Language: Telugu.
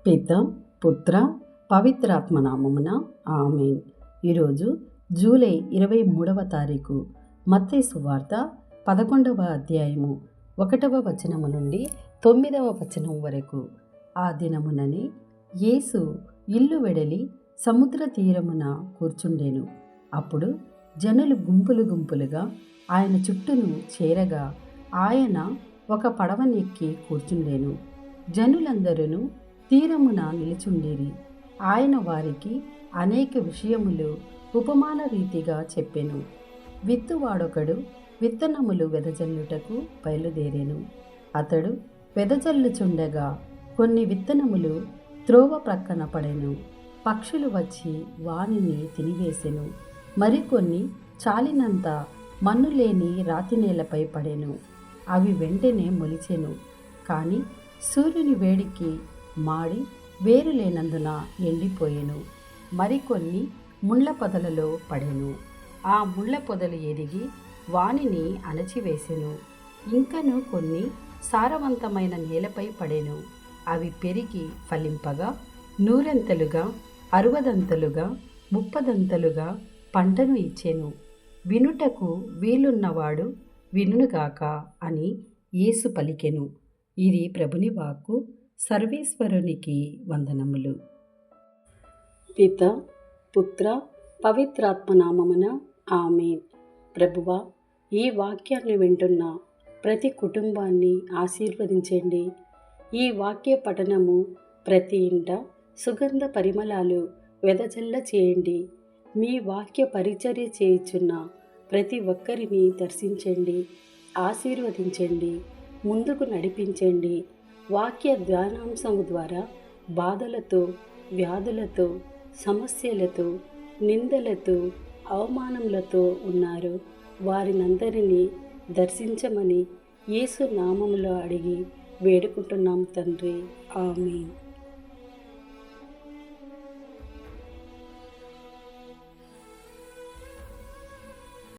పిత పుత్ర పవిత్రాత్మ నామమున ఆమేన్. ఈరోజు జూలై 23వ తారీఖు. మత్తయి సువార్త 11వ అధ్యాయము 1వ వచనము నుండి 9వ వచనం వరకు. ఆ దినముననే యేసు ఇల్లు వెడలి సముద్ర తీరమున కూర్చుండెను. అప్పుడు జనులు గుంపులు గుంపులుగా ఆయన చుట్టూను చేరగా ఆయన ఒక పడవనెక్కి కూర్చుండెను. జనులందరూ తీరమున నిలుచుండిరి. ఆయన వారికి అనేక విషయములు ఉపమాన రీతిగా చెప్పెను. విత్తువాడొకడు విత్తనములు వెదజల్లుటకు బయలుదేరెను. అతడు వెదజల్లుచుండగా కొన్ని విత్తనములు త్రోవ ప్రక్కన పడెను. పక్షులు వచ్చి వానిని తినివేసెను. మరికొన్ని చాలినంత మన్ను లేని రాతి నేలపై పడెను. అవి వెంటనే మొలిచెను. కానీ సూర్యుని వేడికి మాడి వేరు లేనందున ఎండిపోయెను. మరికొన్ని ముళ్ళ పొదలలో పడెను. ఆ ముళ్ళ పొదలు ఎదిగి వానిని అణచివేసెను. ఇంకను కొన్ని సారవంతమైన నేలపై పడెను. అవి పెరిగి ఫలింపగా 100 60 30 పంటను ఇచ్చెను. వినుటకు వీలున్నవాడు వినుగాక అని యేసు పలికెను. ఇది ప్రభుని వాక్కు. సర్వేశ్వరునికి వందనములు. పిత పుత్ర పవిత్రాత్మ నామమున ఆమేన్. ప్రభువా, ఈ వాక్యాన్ని వింటున్న ప్రతి కుటుంబాన్ని ఆశీర్వదించండి. ఈ వాక్య పఠనము ప్రతి ఇంట సుగంధ పరిమళాలు వెదజల్ల చేయండి. మీ వాక్య పరిచర్య చేయుచున్న ప్రతి ఒక్కరిని దర్శించండి, ఆశీర్వదించండి, ముందుకు నడిపించండి. వాక్య ధ్యానాంశము ద్వారా బాధలతో, వ్యాధులతో, సమస్యలతో, నిందలతో, అవమానములతో ఉన్నారు. వారినందరినీ దర్శించమని యేసు నామములో అడిగి వేడుకుంటున్నాం తండ్రి. ఆమేన్.